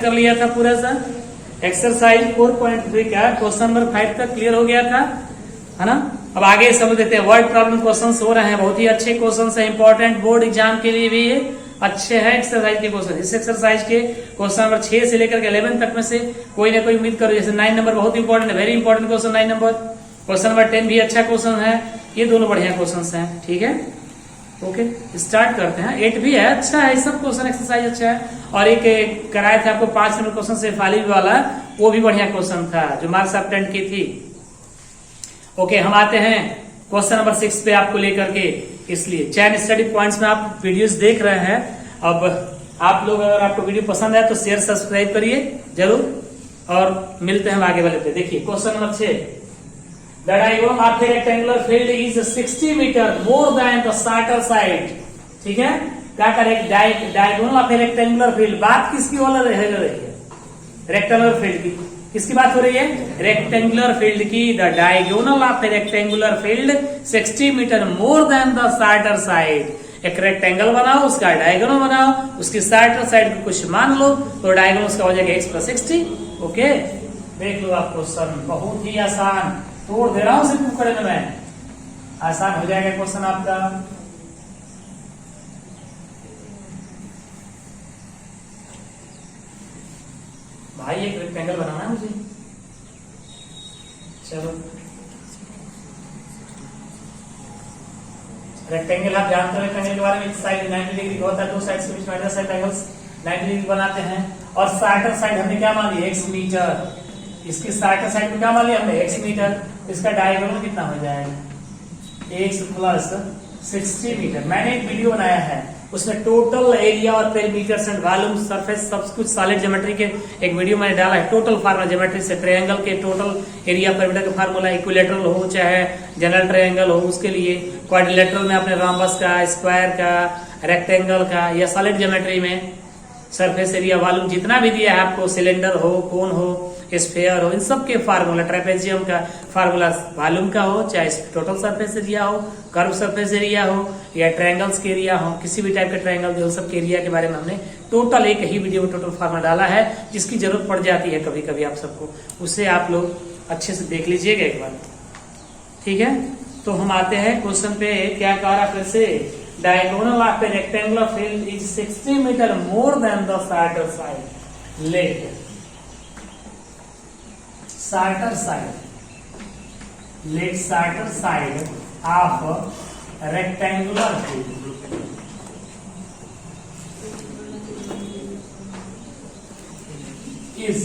कर लिया था पूरा सा एक्सरसाइज 4.3 का क्वेश्चन नंबर 5 तक क्लियर हो गया था, है ना। अब आगे समझ लेते हैं। वर्ड प्रॉब्लम क्वेश्चंस हो रहे हैं, बहुत ही अच्छे क्वेश्चंस हैं, इंपॉर्टेंट बोर्ड एग्जाम के लिए भी ये अच्छे हैं एक्सरसाइज के क्वेश्चन। इस एक्सरसाइज के क्वेश्चन नंबर 6 से लेकर के 11 तक में से कोई ना कोई उम्मीद करो। जैसे 9 नंबर बहुत इंपॉर्टेंट है, very important question 9 number. Question number 10 भी अच्छा क्वेश्चन है, ये दोनों बढ़िया क्वेश्चन है, ठीक है। ओके स्टार्ट करते हैं। 8 भी है, अच्छा है, सब क्वेश्चन एक्सरसाइज अच्छा है। और एक कराया था आपको 5 नंबर क्वेश्चन से फालिव वाला, वो भी बढ़िया क्वेश्चन था जो मार्क्स ऑफ 10 की थी। ओके हम आते हैं क्वेश्चन नंबर 6 पे आपको लेकर के। इसलिए चैन स्टडी पॉइंट्स में आप वीडियोस देख रहे हैं। अब आप लोग अगर आपको वीडियो पसंद है तो शेयर सब्सक्राइब करिए जरूर, और मिलते हैं आगे वाले पे। देखिए question number 6, The diagonal of a rectangular field is 60 meter more than the shorter side। ठीक है, क्या करें? Diagonal of a rectangular field, बात किसकी हो रही है? रेक्टेंगुलर फील्ड की। किसकी बात हो रही है? रेक्टेंगुलर फील्ड की। The diagonal of a rectangular field 60 metre more than the shorter side. एक रेक्टेंगल बनाओ, उसका डायगोनल बनाओ, उसकी शॉर्टर साइड को कुछ मान लो तो डायगोनल उसका हो जाएगा x + 60। ओके देख लो आप क्वेश्चन, बहुत ही आसान, तोड़ दे रहा हूं सिर्फ टुकड़े में मैं, आसान हो जाएगा क्वेश्चन आपका। भाई एक रेक्टेंगल बनाना है मुझे, चलो। रेक्टेंगल आप जानते हो, रेक्टेंगल के बारे में, साइड 90 डिग्री का होता है, दो साइड के बीच में साइड एंगल्स 90 डिग्री बनाते हैं। और शॉर्टर साइड हमने क्या मान लिया? x metre. इसकी शॉर्टर साइड में क्या मान लिया हमने? x metre. इसका डायगोनल कितना हो जाएगा? x + 60 metre. मैंने एक वीडियो बनाया है, उसमें टोटल एरिया और पेरीमीटर्स एंड वॉल्यूम सरफेस सब कुछ सॉलिड ज्योमेट्री के एक वीडियो मैंने डाला है। टोटल फार्मूला ज्योमेट्री से ट्रायंगल के टोटल एरिया पेरीमीटर का फार्मूला, इक्विलेटरल हो चाहे जनरल ट्रायंगल हो, उसके लिए क्वाड्रिलेटरल में अपने रोम्बस का, स्क्वायर का, रेक्टेंगल का, या सॉलिड ज्योमेट्री में सरफेस एरिया वॉल्यूम जितना भी दिया है आपको, सिलेंडर हो, कोन हो, स्फीयर हो, इन सब के फार्मूला, ट्रेपेजियम का फार्मूला वॉल्यूम का हो, चाहे टोटल सरफेस एरिया हो, कर्व सरफेस एरिया हो, या ट्रायंगल्स के एरिया हो, किसी भी टाइप के ट्रायंगल जो सब के एरिया के बारे में हमने टोटल एक ही वीडियो में टोटल फार्मूला डाला है, जिसकी जरूरत पड़ जाती है कभी कभी आप सबको, उसे आप लोग अच्छे से देख लीजिएगा एक बार, ठीक है। तो हम आते हैं क्वेश्चन पे। क्या कह रहा फिर से? Diagonal of a rectangular field is 60 metre more than the shorter side. Let shorter side of rectangular field is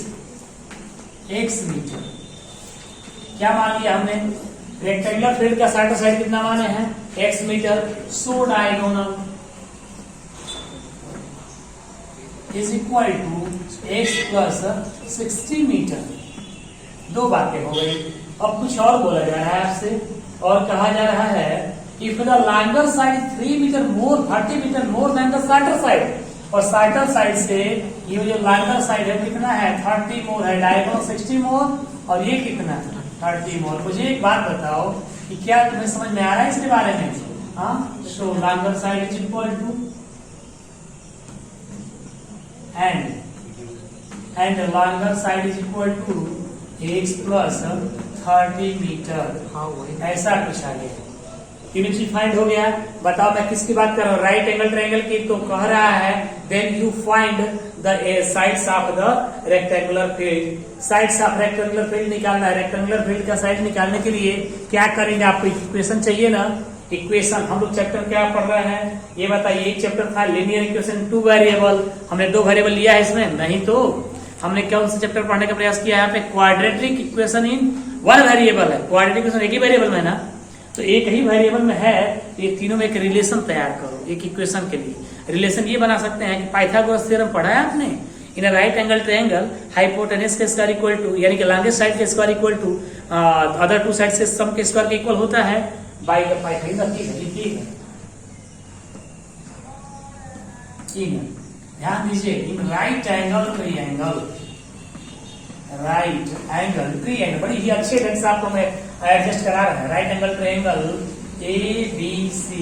x metre. क्या मान लिया हमने? रेक्टेंगुलर फील्ड का शॉर्टर साइड कितना माने हैं? x metre. So diagonal is equal to x + 60 metre. दो बातें हो गई। अब कुछ और बोला जा रहा है आपसे, और कहा जा रहा है if the longer side 3 metre more 30 metre more than the shorter side, और शॉर्टर साइड से ये जो लॉन्गर साइड है कितना है? 30 मोर है, डायगोनल 60 मोर, और ये कितना है? 30 मोर। मुझे एक बात बताओ कि क्या तुम्हें समझ में आ रहा है इसके बारे में? हाँ, so longer side is equal to and longer side is equal to x + 30 metre. ऐसा कुछ आ गया, तीनों चीज फाइंड हो गया। बताओ मैं किसकी बात कर रहा हूँ? राइट एंगल ट्रायंगल की। तो कह रहा है then you find the sides of the rectangular field. Sides of rectangular field निकालना है। रेक्टेंगुलर फील्ड का साइड निकालने के लिए क्या करेंगे? आपको इक्वेशन चाहिए ना। इक्वेशन हम लोग चैप्टर क्या पढ़ रहे हैं ये बताइए। एक चैप्टर था लीनियर इक्वेशन 2 वेरिएबल, हमने 2 वेरिएबल लिया है इसमें? नहीं। तो हमने कौन सा चैप्टर पढ़ने का प्रयास किया है? यहाँ पे क्वाड्रेटिक इक्वेशन इन 1 वेरिएबल है। क्वाड्रेटिक इक्वेशन एक ही वेरिएबल में है ना, तो एक ही वेरिएबल में है, ये तीनों में एक रिलेशन तैयार करो। एक इक्वेशन के लिए रिलेशन ये बना सकते हैं कि पाइथागोरस थ्योरम पढ़ा है आपने। In right angle triangle hypotenuse के स्क्वायर इक्वल टू, यानी कि लॉन्गेस्ट साइड के square equal to other 2 side के सम के स्क्वायर के इक्वल होता है बाय द पाइथागोरस। ध्यान दीजिए, इन राइट एंगल ट्रायंगल, बड़ी ही अच्छे ढंग से आपको मैं एडजस्ट करा रहा है। राइट एंगल ट्रायंगल ABC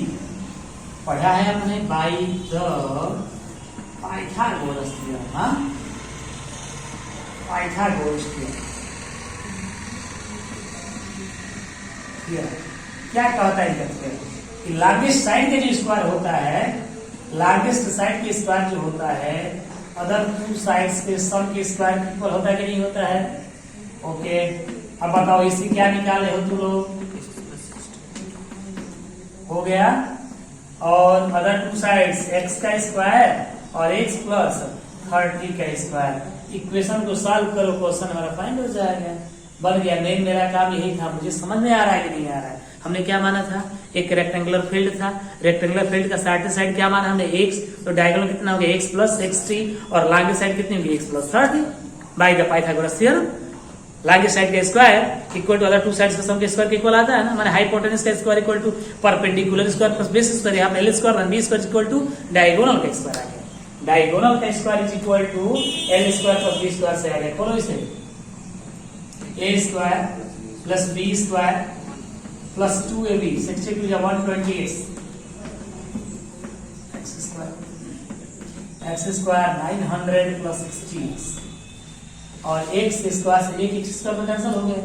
पढ़ा है हमने bye the Pythagoras theorem. Pythagoras theorem क्या कहता है इनका थ्योरम कि लार्जेस्ट साइड का जो स्क्वायर होता है, लार्जेस्ट साइड के स्क्वायर जो होता है अदर टू साइड्स के सम के स्क्वायर इक्वल होता है कि नहीं होता है। ओके, अब बताओ इसी क्या निकाले हो तुम लोग, हो गया। और अदर टू साइड्स x का स्क्वायर और x प्लस 30 का स्क्वायर, इक्वेशन को सॉल्व करो, क्वेश्चन हमारा फाइंड हो जाएगा। बन गया। मेरा काम यही था, मुझे समझ में आ रहा है कि नहीं आ रहा है। हमने क्या माना था, एक रेक्टेंगुलर फील्ड था, रेक्टेंगुलर फील्ड का साइड साइड क्या माना हमने x, तो डायगोनल कितना हो गया x प्लस 60 और लॉन्ग साइड कितनी होगी x plus 30 by the Pythagoras theorem. Long side का square equal to other two sides का सम के स्क्वायर के इक्वल आता है ना, माने हाइपोटेन्यूज का square equal to perpendicular square plus base square, यहाँ एल स्क्वायर और B square equal to diagonal का स्क्वायर आ गया। डायगोनल का square is equal to L square plus B square से आ गया। खोलो इसे, A square plus B square plus 2ab 62 या 120x x square 900 plus 60x और x स्क्वायर से एक स्क्वायर में कैंसिल हो गया।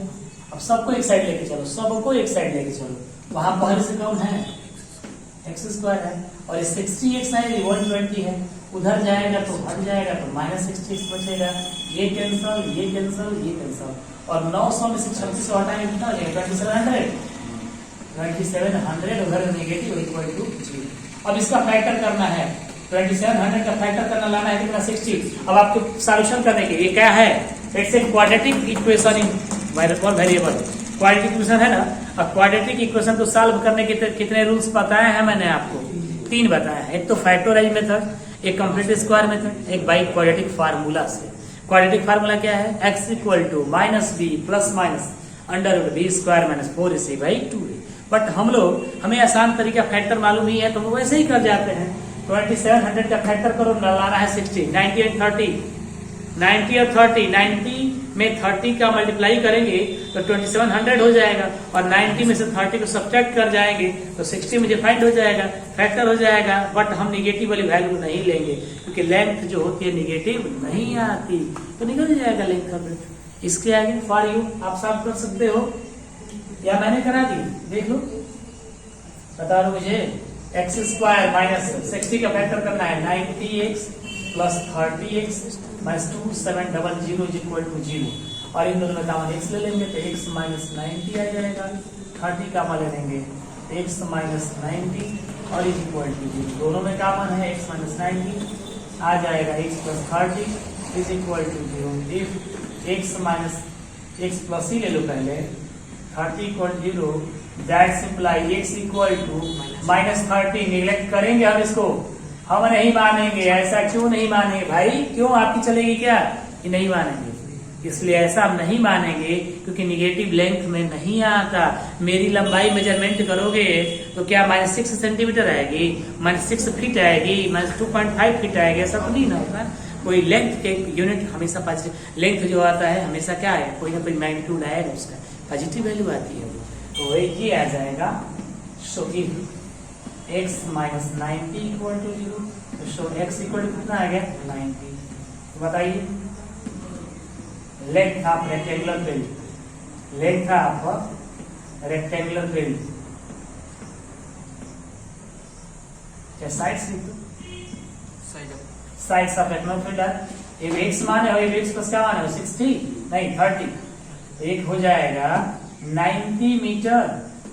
अब सबको एक साइड लेके चलो, सबको एक साइड लेके चलो, वहां पहले से कौन है x स्क्वायर है और 60x है, 120 है, उधर जाएगा तो हट जाएगा तो माइनस 60x बचेगा, ये कैंसिल ये कैंसिल ये कैंसिल और 900 में से 36 हटाएंगे कितना हो जाएगा 2700 उधर नेगेटिव इक्वल टू 0। अब इसका फैक्टर करना है, 2700 का फैक्टर करना लाना है कितना 60। अब आपको सॉल्यूशन करने के लिए क्या है, it's a quadratic equation in variable, quadratic equation है ना। अब क्वाड्रेटिक इक्वेशन को सॉल्व करने के कितने रूल्स बताए हैं मैंने आपको, 3 बताया है। एक तो फैक्टराइज मेथड, एक कंप्लीट स्क्वायर मेथड, एक बाई क्वाड्रेटिक फार्मूला से। क्वाड्रेटिक फार्मूला क्या है, x equal to minus B plus minus under root B square minus 4ac by 2a। But हमें आसान तरीका फैक्टर मालूम ही है तो हम वैसे ही कर जाते हैं। 2700 का फैक्टर करो, लाना है 60, 90 और 30, 90 और 30, 90 में 30 का मल्टीप्लाई करेंगे तो 2700 हो जाएगा और 90 में से 30 को सब्ट्रैक्ट कर जाएंगे तो 60 मुझे फाइंड हो जाएगा, फैक्टर हो जाएगा। बट हम निगेटिव वाली वैल्यू नहीं लेंगे क्योंकि लेंथ जो होती है निगेटिव नहीं आती, तो निकल जाएगा लेंथ का। इसके आगे फॉर यू आप साफ कर सकते हो या मैंने करा दी, देख लो, बता दो मुझे। एक्स स्क्वायर माइनस 60 का फैक्टर करना है 90x plus 30x minus 2700 is equal to 0 और इन दोनों में कॉमन x ले लेंगे तो x माइनस 90 आ जाएगा, 30 कॉमन ले लेंगे x माइनस 90 और इज इक्वल टू 0, दोनों में कॉमन है x माइनस 90 आ जाएगा, x plus 30 is equal to 0। If x minus x plus ही ले लो पहले, 30 equal 0, that simply x equal to minus 30। Neglect करेंगे हम इसको, हम नहीं मानेंगे। ऐसा क्यों नहीं मानेंगे भाई, क्यों आपकी चलेगी क्या कि नहीं मानेंगे? इसलिए ऐसा हम नहीं मानेंगे क्योंकि निगेटिव लेंथ में नहीं आता। मेरी लंबाई मेजरमेंट करोगे तो क्या -6 सेंटीमीटर आएगी, -6 फीट आएगी, -2.5 फीट आएगी, ऐसा तो नहीं ना होगा। कोई लेंथ के यूनिट हमेशा पॉजिटिव, लेंथ जो आता है हमेशा क्या है, कोई ना कोई मैग्नीट्यूड आएगा, उसका पॉजिटिव वैल्यू आती है, तो ये आ जाएगा। So if x minus 90 equal to 0, तो सो x इक्वल टू कितना आ गया 90। तो बताइए length of rectangular field, length of rectangular field क्या sides sides of rectangular field है। एक x मान है और एक x प्लस क्या मान है 60 नहीं 30, एक हो जाएगा 90 मीटर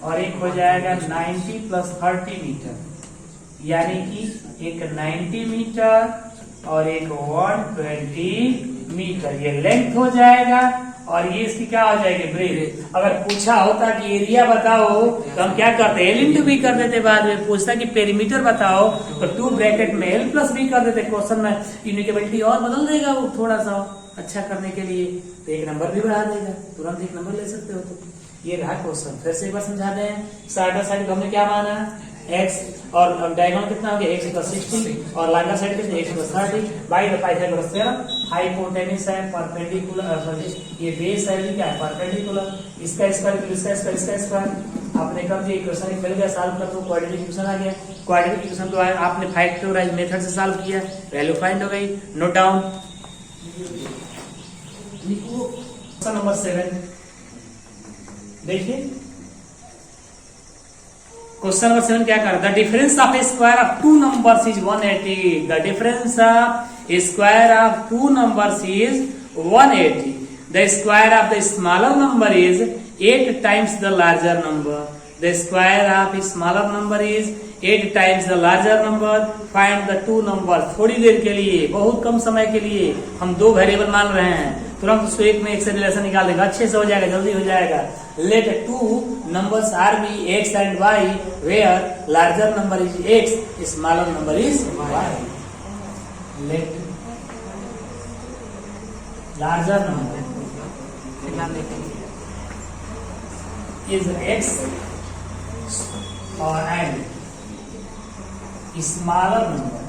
और एक हो जाएगा 90 प्लस 30 मीटर, यानी कि एक 90 मीटर और एक 120 मीटर, ये लेंथ हो जाएगा और ये इसकी क्या हो जाएगी ब्रेथ। अगर पूछा होता कि एरिया बताओ तो हम क्या करते, एल इंटू बी कर देते, बाद में पूछता कि पेरीमीटर बताओ तो 2 ब्रैकेट में एल प्लस बी कर देते। क्वेश्चन में यूनिकेबिलिटी और बदल देगा वो थोड़ा सा अच्छा करने के लिए, तो 1 नंबर भी बढ़ा देगा, तुरंत 1 नंबर ले सकते हो। तो ये रहा क्वेश्चन, फिर से एक बार समझा दें। साइड साइड हमने क्या माना, x और डायगोनल कितना हो गया x प्लस 60 और लॉन्गर साइड कितना x plus 30 by the Pythagoras theorem. Hypotenuse है परपेंडिकुलर, ये बेस है क्या है परपेंडिकुलर, इसका स्क्वायर इसका स्क्वायर इसका स्क्वायर आपने कर दिया, इक्वेशन मिल गया, सॉल्व कर दो, क्वाड्रेटिक इक्वेशन आ गया। क्वाड्रेटिक इक्वेशन को आपने फैक्टराइज मेथड से सॉल्व किया, वैल्यू फाइंड हो गई, नोट डाउन। क्वेश्चन नंबर 7 देखिए, क्वेश्चन नंबर 7 क्या कर, the difference of square of two numbers is 180। The difference of square of two numbers is 180। The square of the smaller number is 8 times the larger number. The square of smaller number is 8 times the larger number. Find the two number. थोड़ी देर के लिए, बहुत कम समय के लिए हम दो variable मान रहे हैं, तुरंत उसको एक में एक से रिलेशन निकाल देगा, अच्छे से हो जाएगा, जल्दी हो जाएगा। Let two numbers are be X and Y where larger number is X, smaller number is Y. Let larger number is X और and smaller number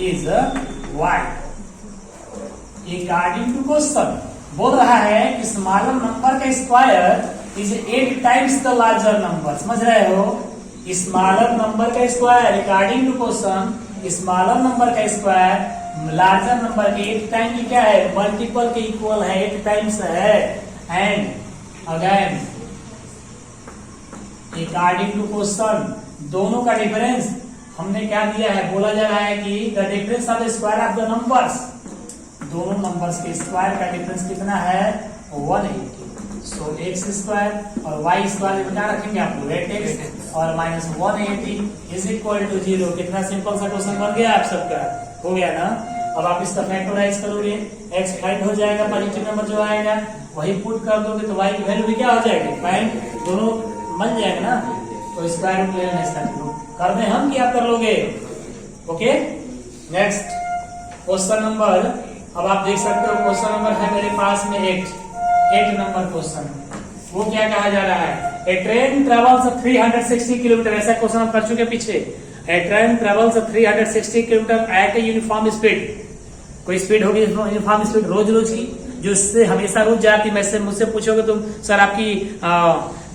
is Y. According to question बोल रहा है कि स्मॉलर नंबर का square is 8 times the larger number. समझ रहे हो, smaller number का square according to question, smaller number का स्क्वायर लार्जर नंबर के 8 टाइम की क्या है, मल्टीपल के इक्वल है, 8 टाइम्स है। And again according to question दोनों का डिफरेंस हमने क्या दिया है, बोला जा रहा है कि the difference of the square of the numbers, दोनों नंबर्स के स्क्वायर का डिफरेंस कितना है, 180। सो एक्स स्क्वायर और वाई स्क्वायर क्या रखेंगे आप लोग, 8x और माइनस 180 इज इक्वल टू 0। कितना सिंपल सा क्वेश्चन बन गया आप सबका, हो गया ना। अब आप इसका फैक्टराइज करोगे, x फाइंड हो जाएगा, पॉजिटिव नंबर जो आएगा वही पुट कर दोगे तो y की वैल्यू भी क्या हो जाएगी, फाइंड, दोनों बन जाएगा ना। तो स्क्वायर रूट ले लेना इसका, कर दें हम कि आप कर लोगे। ओके, नेक्स्ट क्वेश्चन नंबर, अब आप देख सकते हो क्वेश्चन नंबर है मेरे पास में 8 नंबर क्वेश्चन। वो क्या कहा जा रहा है, ए ट्रेन ट्रेवल्स 360 किलोमीटर, ऐसा क्वेश्चन हम कर चुके पीछे। A train travels 360 kilometre at a uniform speed. कोई स्पीड होगी यूनिफॉर्म स्पीड रोज रोज की, जो इससे हमेशा रोज जाती। मुझसे पूछोगे तुम सर आपकी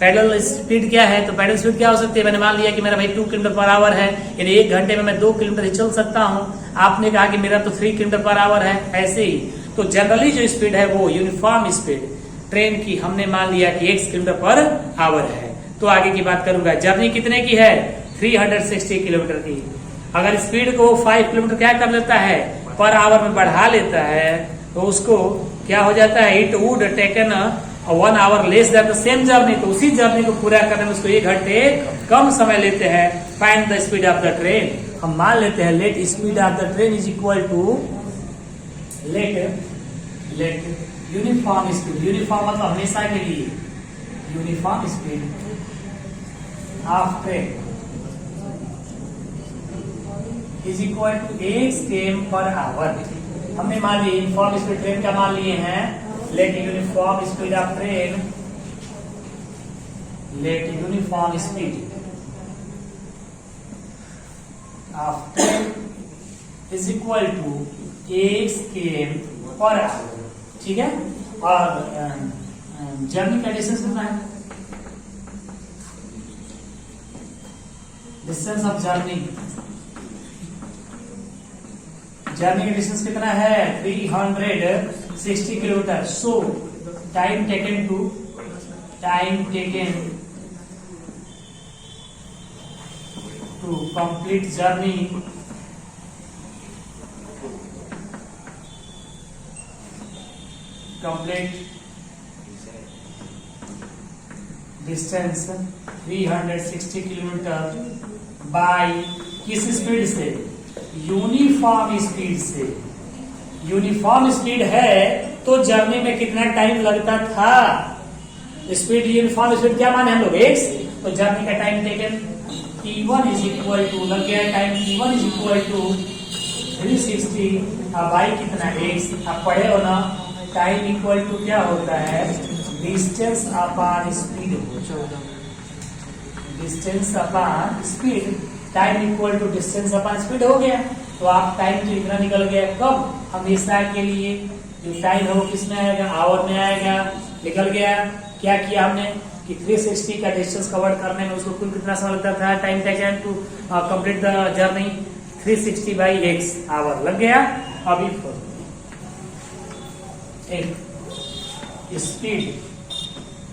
पैडल स्पीड क्या है, तो पैडल स्पीड क्या हो सकती है, मैंने मान लिया कि मेरा भाई 2 किलोमीटर पर आवर है, यानी 1 घंटे में मैं 2 किलोमीटर ही चल सकता हूँ। आपने कहा कि मेरा तो 3 किलोमीटर पर आवर है, ऐसे ही तो जनरली जो स्पीड है वो यूनिफॉर्म स्पीड ट्रेन की हमने मान लिया कि 1 किलोमीटर पर आवर है। तो आगे की बात करूंगा, जर्नी कितने की है, 360 किलोमीटर की। अगर स्पीड को 5 किलोमीटर क्या कर लेता है, पर आवर में बढ़ा लेता है, तो उसको क्या हो जाता है, it would taken 1 hour less then the same journey. तो उसी जर्नी को पूरा करने में उसको 1 घंटे कम समय लेते हैं। Find the speed of the train, हम मान लेते हैं let speed of the train is equal to let uniform speed, uniform मतलब हमेशा के लिए, uniform speed of train is equal to 8 km per hour. हमने मान लिया यूनिफॉर्म स्पीड ट्रेन का मान लिए हैं, let uniform speed of train, let uniform speed of train is equal to 8 km per hour. ठीक है, और जर्नी का डिस्टेंस कितना है, डिस्टेंस ऑफ जर्नी, जर्नी का डिस्टेंस कितना है, 360 kilometre. So time taken to complete journey distance 360 kilometre by किस स्पीड से, यूनिफॉर्म स्पीड से। यूनिफॉर्म स्पीड है तो जर्नी में कितना टाइम लगता था, स्पीड यूनिफॉर्म स्पीड क्या माने हम लोग, x, तो जर्नी का time taken t1 is equal to, लग गया time t1 is equal to 360, अब y कितना x, आप पढ़े हो ना, टाइम इक्वल टू क्या होता है, distance upon speed, distance upon speed, time equal to distance upon speed हो गया। तो आप टाइम तो इतना निकल गया, कब, हमेशा के लिए। जो टाइम है वो किस में आएगा, आवर में आएगा, निकल गया। क्या किया हमने कि 360 का डिस्टेंस कवर करने में उसको कुल कितना समय लगता था, time taken to complete the journey 360 by x hour लग गया। अभी if speed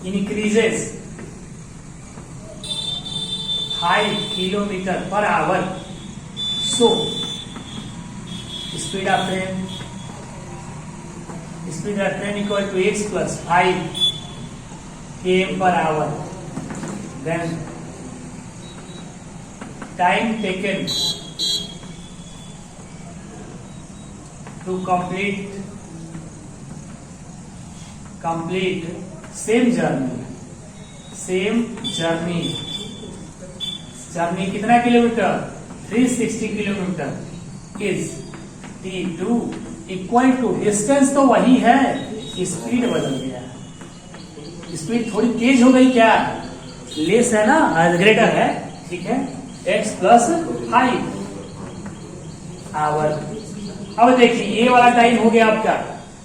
increases 5 kilometer per hour, so speed of train equal to x plus 5 km per hour. Then time taken to complete same journey कितना kilometre 360 kilometre is t2 equal to distance तो वही है, speed बदल गया, speed थोड़ी तेज हो गई, क्या लेस है ना, ग्रेटर है, ठीक है, x प्लस 5 आवर। अब देखिए ये वाला टाइम हो गया आपका,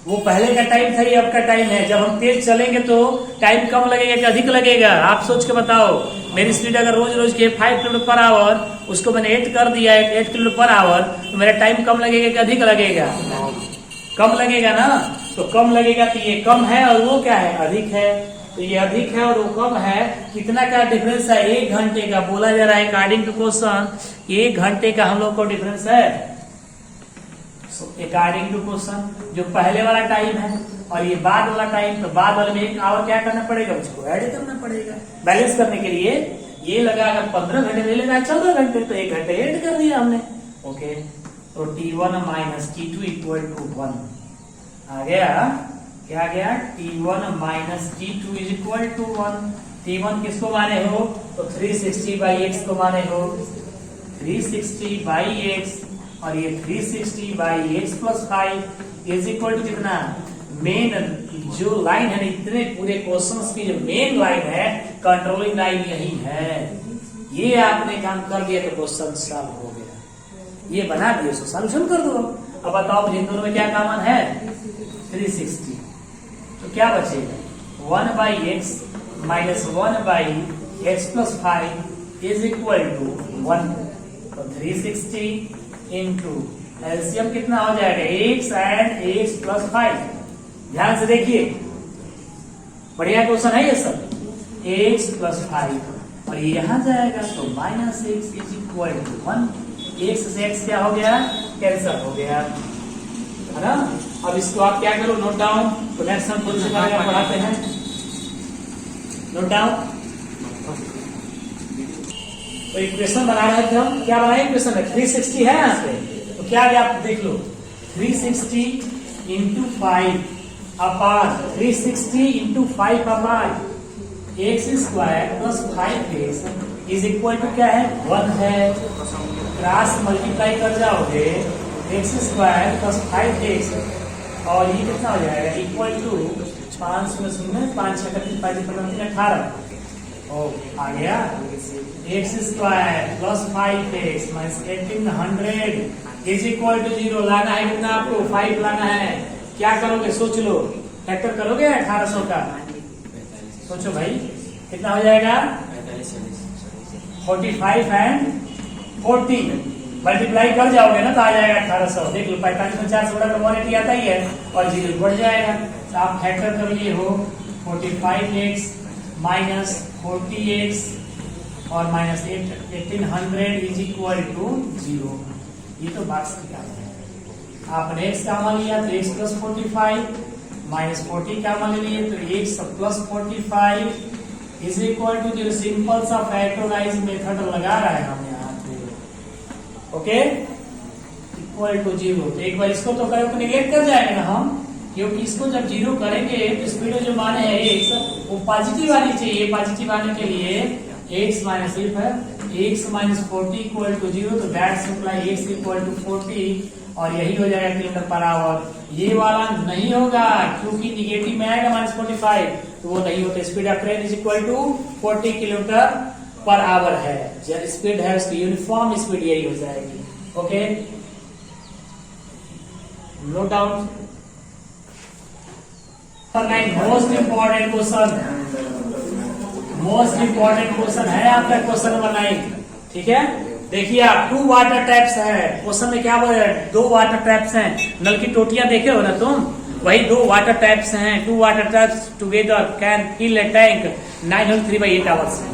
वो पहले का टाइम था, ये आपका टाइम है। जब हम तेज चलेंगे तो टाइम कम लगेगा कि अधिक लगेगा, आप सोच के बताओ। मेरी स्पीड अगर रोज की 5 किलोमीटर पर आवर, उसको मैंने 8 कर दिया, 8 किलोमीटर पर आवर, तो मेरा टाइम कम लगेगा कि अधिक लगेगा? कम लगेगा ना, तो कम लगेगा, तो ये कम है और वो क्या है, अधिक है। तो ये अधिक है और वो कम है, कितना का डिफरेंस है, 1 घंटे का बोला जा रहा है। अकॉर्डिंग टू क्वेश्चन 1 घंटे का हम लोग को डिफरेंस है। अकॉर्डिंग टू क्वेश्चन जो पहले वाला टाइम है और ये बाद वाला टाइम, तो बाद वाले में 1 आवर क्या करना पड़ेगा, उसको ऐड करना पड़ेगा बैलेंस करने के लिए। ये लगा अगर 15 घंटे ले लेगा 14 घंटे, तो 1 घंटे ऐड कर दिया हमने। ओके, तो t1 minus t2 equal to 1 आ गया। क्या आ गया, t1 minus t2 is equal to 1। t1 किसको माने हो, तो 360 बाई एक्स को माने हो, 360 बाई एक्स, और ये 360 by x plus 5 is equal to कितना, मेन जो लाइन है ना, इतने पूरे क्वेश्चंस की जो मेन लाइन है, कंट्रोलिंग लाइन यही है। ये आपने काम कर दिया तो क्वेश्चन सॉल्व हो गया, ये बना दिए तो सॉल्यूशन कर दो। अब बताओ जिन दोनों में क्या कॉमन है, 360, तो क्या बचेगा, 1 by x minus 1 by x plus 5 is equal to 1। तो 360 इंटू एलसीएम कितना हो जाएगा, x एंड x प्लस 5। ध्यान से देखिए, बढ़िया क्वेश्चन है ये सब, x प्लस 5 और ये यहां जाएगा, तो minus x is equal to 1। x से x क्या हो गया, कैंसिल हो गया, है ना। अब इसको आप क्या करो, नोट डाउन, तो नेक्स्ट हम खुद से पढ़ाते हैं, नोट डाउन। तो इक्वेशन बना रहे थे हम, क्या बनाए इक्वेशन में, 360 है यहाँ पे, तो क्या है आप देख लो, 360 इंटू 5 अपार 360 इंटू 5 अपार x square plus 5x is equal to क्या है, 1 है। क्रॉस मल्टीप्लाई कर जाओगे, एक्स स्क्वायर प्लस 5x, और ये कितना हो जाएगा, इक्वल टू 5 में 0, 5 18 आ गया, x square plus 5x minus 1800 is equal to 0। लाना है कितना आपको, 5 लाना है। क्या करोगे, सोच लो, फैक्टर करोगे 1800 का, सोचो भाई कितना हो जाएगा, 45 एंड 40 मल्टीप्लाई कर जाओगे ना, तो आ जाएगा 1800। देख लो 45 में 4 से बड़ा तो 180 आता ही है, और 0 बढ़ जाएगा, तो आप फैक्टर कर लिए हो 45x माइनस 40x और माइनस 1800 इज इक्वल टू 0। ये तो बात क्या है, आपने x का मान लिया तो x प्लस 45 माइनस 40 का मान लिए तो x plus 45 is equal to 0। Simple सा फैक्टराइज मेथड लगा रहा है हम यहाँ पे, ओके, इक्वल टू 0। तो एक बार इसको तो करें तो निगलेक्ट कर जाएंगे ना हम, क्योंकि इसको जब 0 करेंगे तो स्पीड जो माने है x, वो पॉजिटिव आनी चाहिए। पॉजिटिव आने के लिए x माइनस इफ है, x माइनस 40 इक्वल टू 0, तो that's imply x equal to 40, और यही हो जाएगा किलोमीटर पर आवर। ये वाला नहीं होगा क्योंकि निगेटिव में आएगा माइनस 45, तो वो नहीं होता। Speed of train is equal to 40 kilometre per hour है, जब स्पीड है उसकी यूनिफॉर्म स्पीड यही हो जाएगी। Okay, no doubt. Most important question है आपका क्वेश्चन नंबर 9, ठीक है। देखिए आप 2 वाटर टैप्स है, क्वेश्चन में क्या बोल रहे हैं, 2 वाटर टैप्स हैं। नल की टोटियां देखे हो ना तुम, वही दो वाटर टैप्स हैं, 2 water taps together can fill a tank 9 whole 3/8 hours में।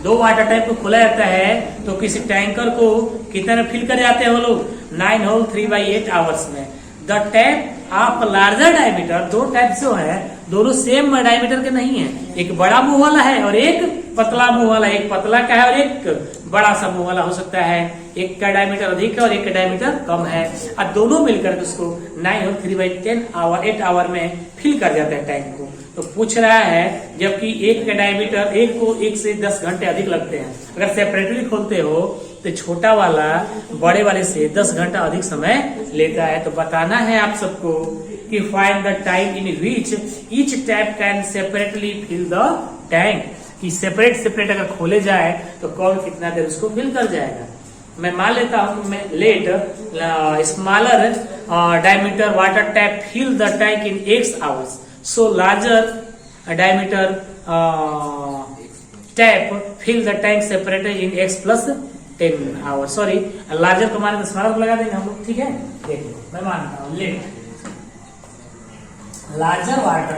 2 वाटर टैप को खोला जाता है तो किसी टैंकर को कितने में फिल कर जाते हैं वो लोग? 9 होल 3/8 आवर्स में। The tap of larger diameter, 2 tap जो है दोनों सेम डायमीटर के नहीं है, एक बड़ा मुंह वाला है और एक पतला मुंह वाला, एक पतला का है और एक बड़ा सा मुंह वाला हो सकता है, एक का डायमीटर अधिक है और एक का डायमीटर कम है, और दोनों मिलकर उसको 9 होल 3/8 आवर में फिल कर जाते हैं टैंक को। तो पूछ रहा है जबकि एक का डायमीटर, एक को 1 से 10 घंटे अधिक लगते हैं, अगर सेपरेटली खोलते हो तो छोटा वाला बड़े वाले से 10 घंटा अधिक समय लेता है। तो बताना है आप सबको कि find the time in which each tap can separately fill the tank, कि सेपरेट अगर खोले जाए तो कौन कितना देर उसको फिल कर जाएगा। मैं मान लेता हूं, मैं let smaller diameter water tap fill the tank in X hours, so larger diameter tap fill the tank separated in X plus 10 hour. Sorry, larger को माने तो स्मॉलर लगा देंगे हम लोग, ठीक है। देखो मैं मानता हूँ let larger water,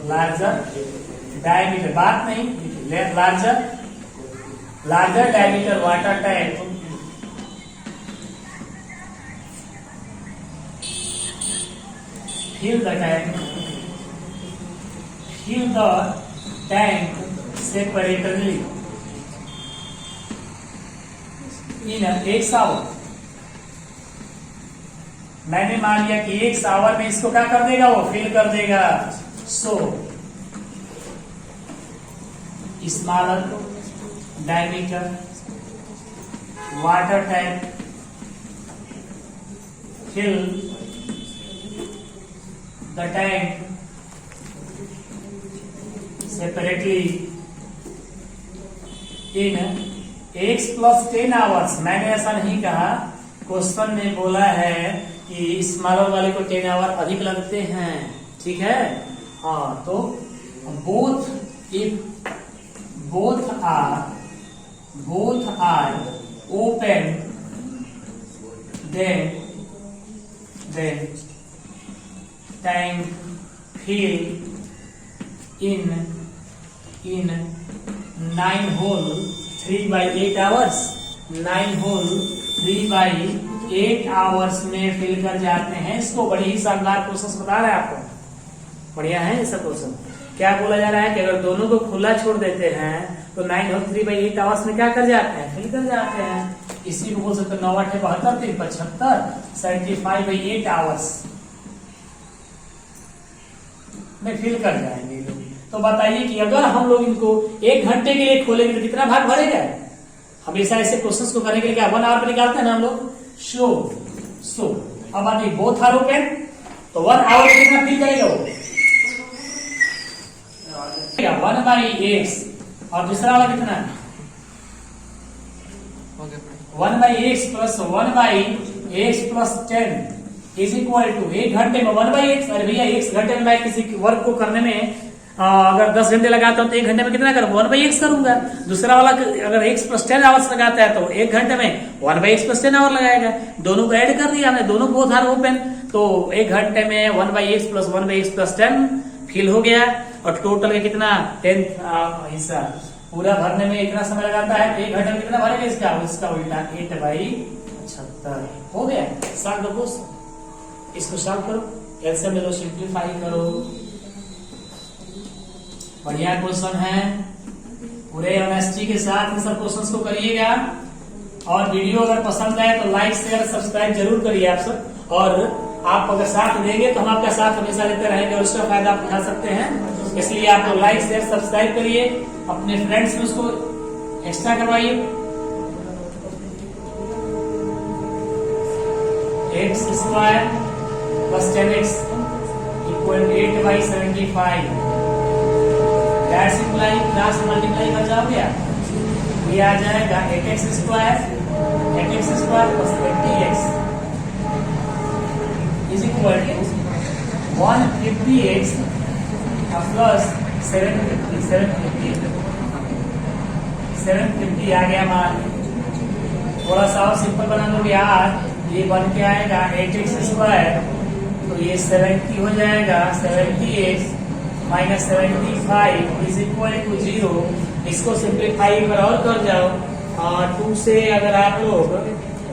larger diameter, बात नहीं, larger diameter water tank fill the tank separately in X hour। मैंने मान लिया कि X आवर में इसको क्या कर देगा, वो फिल कर देगा। So smaller diameter water tank fill the tank separately in X plus 10 hours. मैंने ऐसा नहीं कहा, क्वेश्चन में बोला है कि स्मॉलर वाले को 10 आवर अधिक लगते हैं, ठीक है। हाँ, तो both are open then tank fill in 9 whole 3/8 hours. 9 whole 3/8 hours में फिल कर जाते हैं इसको। बड़ी ही शानदार प्रोसेस बता रहा है आपको, बढ़िया है ऐसा क्वेश्चन। क्या बोला जा रहा है कि अगर दोनों को खुला छोड़ देते हैं तो 9 होल 3/8 आवर्स में क्या कर जाते हैं, फिल कर जाते हैं। इसी को बोल सकते हैं 9 8 72 3 75 75/8 आवर्स में फिल कर जाएंगे लोग। तो बताइए कि अगर हम लोग इनको 1 घंटे के लिए खोलेंगे तो कितना भाग भरेगा? हमेशा ऐसे क्वेश्चंस को करने के लिए क्या 1 आवर पे निकालते हैं ना हम लोग। सो अब आदमी बोथ आर ओपन, तो 1 आवर में कितना फिल करेगा वो? 1/x, और दूसरा वाला कितना? 1/x plus 1/x plus 10 is equal to 1 घंटे में 1/x। अरे भैया 1 घंटे में मैं किसी वर्क को करने में अगर 10 घंटे लगाता हूं तो 1 घंटे में कितना करूंगा? 1/x करूंगा। दूसरा वाला अगर x प्लस 10 आवर्स लगाता है तो 1 घंटे में 1/x प्लस 10 आवर लगाएगा। दोनों को ऐड कर दिया हमने, दोनों बोथ आर ओपन, तो 1 घंटे में 1/x plus 1/x plus 10 fill हो गया। और टोटल का कितना 10 हिस्सा पूरा भरने में इतना समय लगाता है, तो 1 घंटे में कितना भरेगा इसका उल्टा 8/76 हो गया। सॉल्व दो क्वेश्चन, इसको सॉल्व करो, एलसीएम ले लो, सिंप्लीफाई करो। बढ़िया क्वेश्चन है, पूरे ऑनेस्टी के साथ इन सब क्वेश्चंस को करिएगा। और वीडियो अगर पसंद आए तो लाइक शेयर सब्सक्राइब जरूर करिए आप सब। और आप अगर साथ देंगे तो हम आपका साथ हमेशा देते रहेंगे और उसका फायदा आप उठा सकते हैं। इसलिए आप लोग लाइक शेयर सब्सक्राइब करिए, अपने फ्रेंड्स में उसको एक्स्ट्रा करवाइए। x square plus 10x equal 8/75। That's imply cross multiply कर जाओगे आप, ये आ जाएगा 8x square plus 20x is equal to 150x plus 750 आ गया मान। थोड़ा सा और सिंपल बना दोगे यार, ये बन के आएगा 8x स्क्वायर तो ये 70 हो जाएगा, 70x minus 75 is equal to 0। इसको सिंप्लीफाई एक बार और कर जाओ, और 2 से अगर आप लोग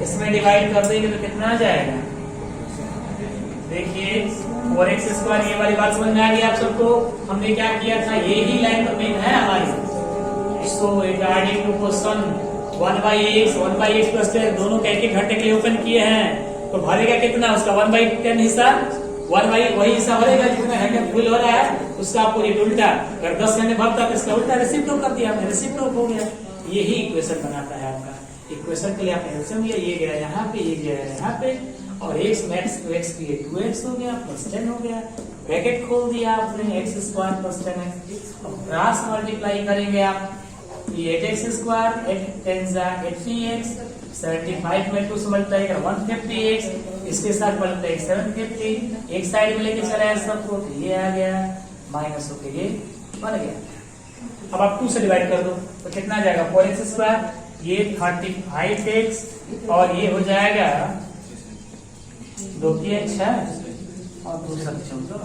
इसमें डिवाइड कर देंगे तो कितना आ जाएगा? देखिए 4x स्क्वायर, ये वाली बात समझ में आ गई आप सबको? हमने क्या किया था, ये ही लाइन तो मेन है हमारी। So regarding to question 1/x plus 10 दोनों के एक घंटे के लिए ओपन किए हैं, तो भरेगा कितना उसका 1/10 हिस्सा, वही हिस्सा भरेगा जितना घंटे फुल हो रहा है उसका अपोजिट उल्टा। अगर 10 घंटे भरता तो इसका उल्टा रेसिप्रोक कर दिया, रेसिप्रोक हो गया। यही इक्वेशन बनाता है आपका। इक्वेशन के लिए आपने एलसीएम लिया, ये गया यहाँ पे, ये गया यहाँ पे, और x मैक्स टू x की 2x हो गया प्लस 10 हो गया, ब्रैकेट खोल दिया आपने, x स्क्वायर प्लस 10x। अब क्रॉस मल्टीप्लाई करेंगे आप, ये 8x स्क्वायर 8 10 जा 80x, 75 में 2 से मल्टीप्लाई कर 150x, इसके साथ मल्टीप्लाई 750, एक साइड में लेके चला है सबको, तो ये आ गया माइनस होके ये बन गया। अब आप 2 से डिवाइड कर दो तो कितना आ जाएगा? 4x स्क्वायर, ये 35x, और ये हो जाएगा 2x है और 2 14,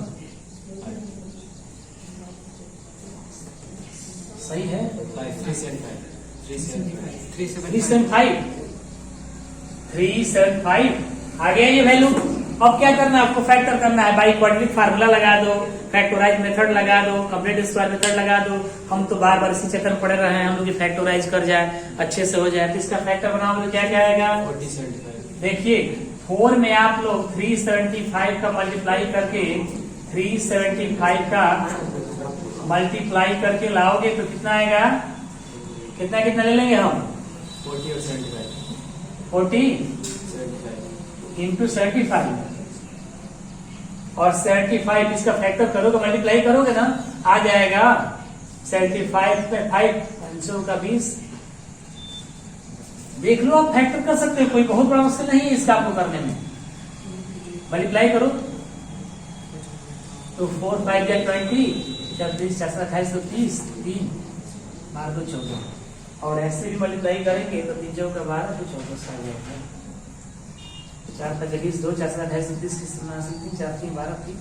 सही है? 375 आ गया ये वैल्यू। अब क्या करना है आपको? फैक्टर करना है, बाई क्वाड्रेटिक फार्मूला लगा दो, फैक्टोराइज मेथड लगा दो, कंप्लीट स्क्वायर मेथड लगा दो। हम तो बार बार इसी चक्कर पड़े रहे हैं, हम लोग फैक्टोराइज कर जाए अच्छे से हो जाए। तो इसका फैक्टर बनाओ तो क्या क्या आएगा? 4075। देखिए 4 में आप लोग 375 का मल्टीप्लाई करके 375 का मल्टीप्लाई करके लाओगे तो कितना आएगा? कितना कितना ले लेंगे हम? 40 और 75, 40 इंटू 75 और 75 इसका फैक्टर करोगे, मल्टीप्लाई करोगे ना, आ जाएगा 75 पे 5 500 का 20। देख लो आप फैक्टर कर सकते हो, कोई बहुत बड़ा मुश्किल नहीं है इसका आपको करने में। मल्टीप्लाई करो तो 4 5 या 20, 26 428 तो 30, 3 12 2 14, और ऐसे भी मल्टीप्लाई करेंगे तो 3 का 12 तो 14 आ जाएगा। 4 5 20 2 4 28 30 की 4 3 12 3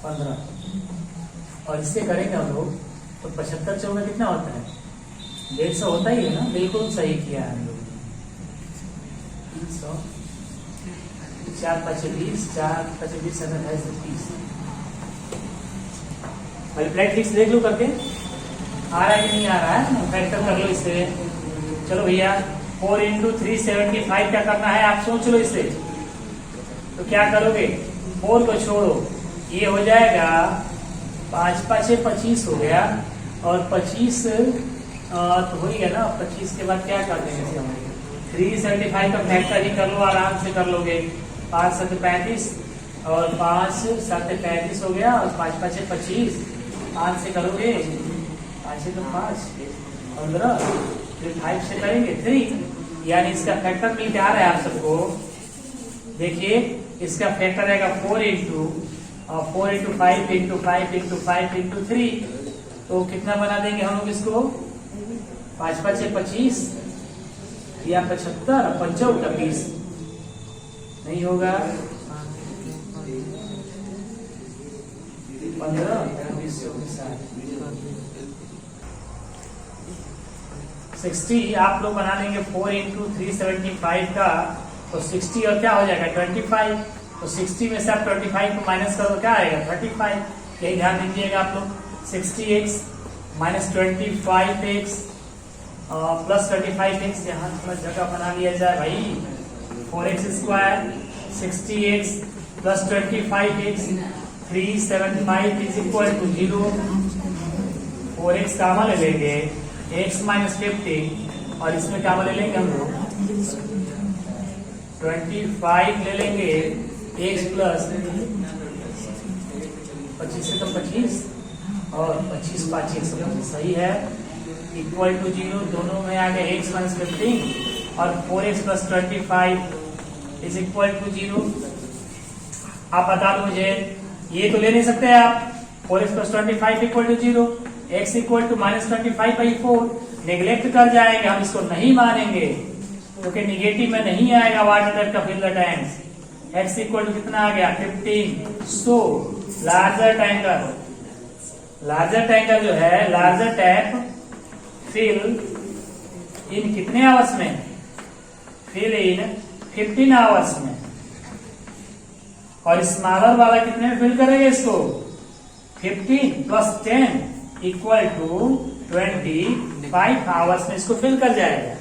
15, और इससे करेंगे हम लोग तो 75 14 कितना होता है? 150 होता ही है ना। बिल्कुल सही किया है हम लोग। 300 4 5 20 4 5 20 27 30 मल्टीप्लाई ठीक से देख लो करके, आ रहा है कि नहीं आ रहा है? फैक्टर कर लो इससे। चलो भैया 4 इंटू 375 क्या करना है आप सोच लो इससे। तो क्या करोगे? 4 को छोड़ो, ये हो जाएगा 5 5 25 हो गया, और 25 तो हो गया ना। 25 के बाद क्या कर देंगे? 375 का फैक्टर ही कर लो, आराम से कर लोगे। 5 7 35 और 5 7 35 हो गया, और 5 5 25, 5 से करोगे 5 से तो 5 15, फिर 5 से करेंगे 3, यानी इसका फैक्टर मिल के आ रहा है आप सबको। देखिए इसका फैक्टर आएगा 4 इंटू 5 इंटू 5 इंटू 5 इंटू 3, तो कितना बना देंगे हम लोग इसको? 5 5 25 या 75, 55 का 20 नहीं होगा, 15 20 60 आप लोग बना लेंगे 4 इंटू 375 का, तो 60 और क्या हो जाएगा? 25। तो 60 में से आप 25 को माइनस करो तो क्या आएगा? 35। यही ध्यान दीजिएगा आप लोग। 60x minus 25x plus 35x, यहाँ थोड़ा जगह बना लिया जाए भाई। 4x square 60x plus 25x 375 is equal to 0। 4x comma ले लेंगे, x माइनस 50, और इसमें कामा ले लेंगे हम लोग 25 ले लेंगे, x प्लस 25 से तो 25 और 25 5 125 सही है, इक्वल टू 0। दोनों में आ गया x माइनस 15 और 4x plus 25 is equal to 0। आप बता दो मुझे, ये तो ले नहीं सकते आप। 4x plus 25 equal to 0, x equal to minus 25/4 neglect कर जाएंगे, हम इसको नहीं मानेंगे क्योंकि निगेटिव में नहीं आएगा वाटर टाइप का fill the tanks. x equal to कितना आ गया 15। सो लार्जर टैंकर जो है लार्जर टैप फिल इन कितने आवर्स में, फिल इन 15 आवर्स में, और स्मॉलर वाला कितने में फिल करेगा इसको 15 प्लस 10 इक्वल टू 25 आवर्स में इसको फिल कर जाएगा।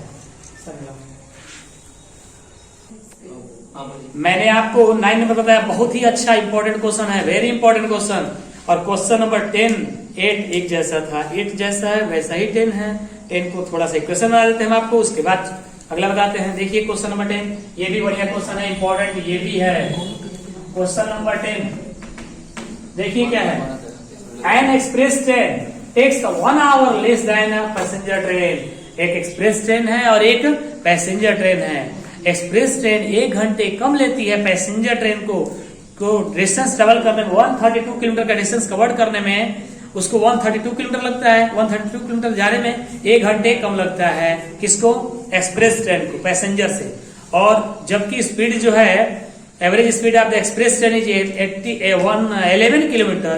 मैंने आपको 9 नंबर बताया, बहुत ही अच्छा इंपॉर्टेंट क्वेश्चन है, वेरी इंपॉर्टेंट क्वेश्चन। और क्वेश्चन नंबर 10 8 एक जैसा था, 8 जैसा है वैसा ही 10 है। 10 को थोड़ा सा इक्वेशन बना देते हैं हम आपको, उसके बाद अगला बताते हैं। देखिए क्वेश्चन नंबर 10, ये भी बढ़िया क्वेश्चन है, इंपॉर्टेंट ये भी है। क्वेश्चन नंबर 10 देखिए क्या है, an express train takes 1 hour less than a passenger train. एक एक्सप्रेस ट्रेन है और एक पैसेंजर ट्रेन है। एक्सप्रेस ट्रेन 1 घंटे कम लेती है पैसेंजर ट्रेन को डिस्टेंस ट्रेवल करने में, 132 किलोमीटर का डिस्टेंस कवर करने में उसको 132 किलोमीटर लगता है। 132 किलोमीटर जाने में 1 घंटे कम लगता है, किसको, एक्सप्रेस ट्रेन को, पैसेंजर से। और जबकि स्पीड जो है, average speed of the express train is 11 kilometre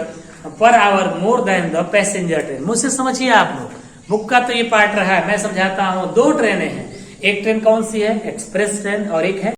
per our more than the passenger train. मुझसे समझिए आप लोग, बुक का तो ये पार्ट रहा है, मैं समझाता हूँ। 2 ट्रेनें हैं, एक ट्रेन कौन सी है, एक्सप्रेस ट्रेन, और एक है